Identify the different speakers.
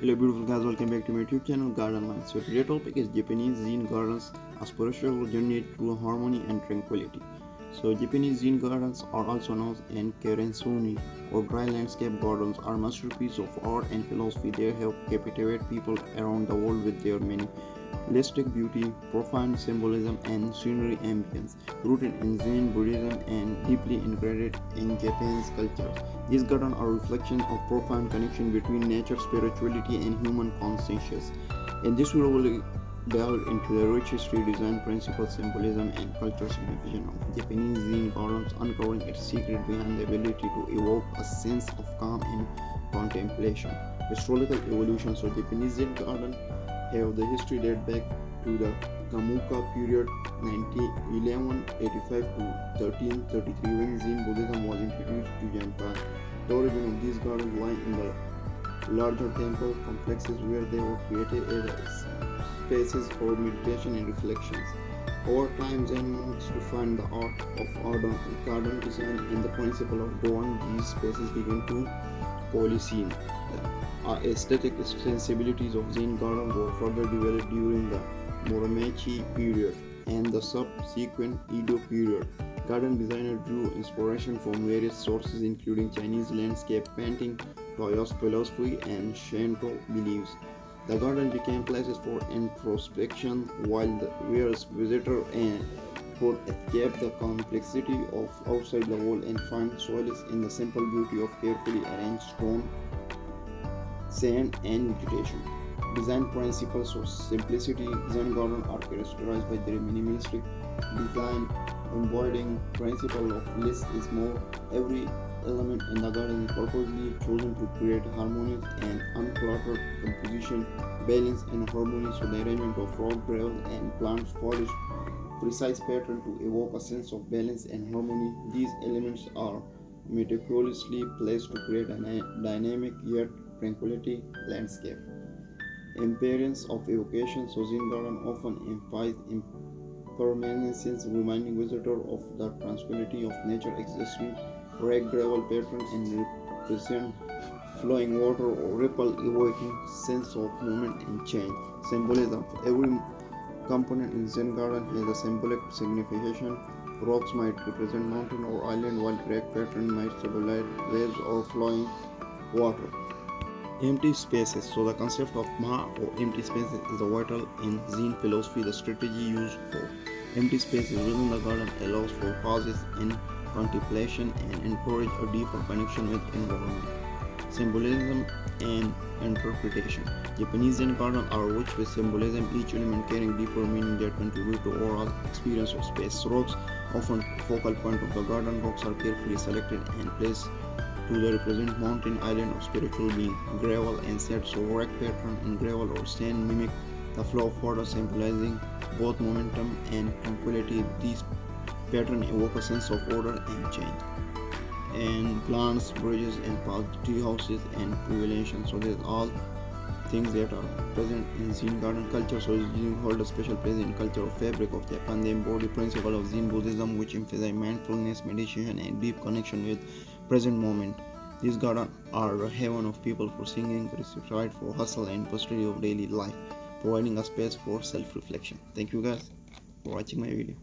Speaker 1: Hello beautiful guys, welcome back to my YouTube channel Garden Line. So today's topic is Japanese Zen gardens, a spiritual journey through harmony and tranquility. So Japanese Zen gardens are also known as karesansui or dry landscape gardens are masterpieces of art and philosophy. They have captivated people around the world with their minimalistic beauty, profound symbolism and scenery ambience. Rooted in Zen Buddhism and deeply ingrained in Japanese culture. These gardens are reflections of profound connection between nature, spirituality and human consciousness. In this video we will delve into the rich history, design principles, symbolism and cultural significance of Japanese Zen gardens, uncovering its secret behind the ability to evoke a sense of calm and contemplation. Historical evolution. So Japanese Zen gardens have the history date back to the Kamakura period 1185 to 1333 when Zen Buddhism was introduced to Japan. The origin of these gardens lie in the larger temple complexes where they were created as spaces for meditation and reflections. Over time, Zen monks refined the art of garden design and the principle of drawing. These spaces began to coalesce. The aesthetic sensibilities of Zen garden were further developed during the Muromachi period and the subsequent Edo period. Garden designers drew inspiration from various sources including Chinese landscape painting, Taoist philosophy and Shinto beliefs. The garden became places for introspection where visitors could escape the complexity of outside the world and find solace in the simple beauty of carefully arranged stone, sand and vegetation. Design principles of simplicity. Zen gardens are characterized by their minimalistic design, embodying principle of less is more. Every element in the garden is purposely chosen to create harmonious and uncluttered composition, balance and harmony. So the arrangement of rock, gravel and plants follows precise pattern to evoke a sense of balance and harmony. These elements are meticulously placed to create a dynamic yet tranquility landscape. Appearance of evocation. So Zen garden often implies impermanence, reminding visitors of the tranquility of nature existing. Rag gravel pattern and represent flowing water or ripple, evoking sense of movement and change. Symbolism. Every component in Zen garden has a symbolic signification. Rocks might represent mountain or island, while rag pattern might symbolize waves or flowing water. Empty spaces. So the concept of ma or empty spaces is vital in Zen philosophy. The strategy used for empty spaces within the garden allows for pauses in contemplation and encourage a deeper connection with environment. Symbolism and interpretation. Japanese Zen gardens are rich with symbolism, each element carrying deeper meaning that contribute to overall experience of space. Rocks, often focal point of the garden, rocks are carefully selected and placed to represent mountain, island, or spiritual being. Gravel and sand, so rock pattern in gravel or sand mimic the flow of water, symbolizing both momentum and tranquility. These patterns evoke a sense of order and change. And plants, bridges, and paths, tree houses, and pavilions. So these all things that are present in Zen garden culture. So Zen hold a special place in culture of fabric of Japan. They embody principle of Zen Buddhism, which emphasize mindfulness, meditation, and deep connection with present moment. These gardens are a haven of people for singing, respite for hustle and prosperity of daily life, providing a space for self-reflection. Thank you guys for watching my video.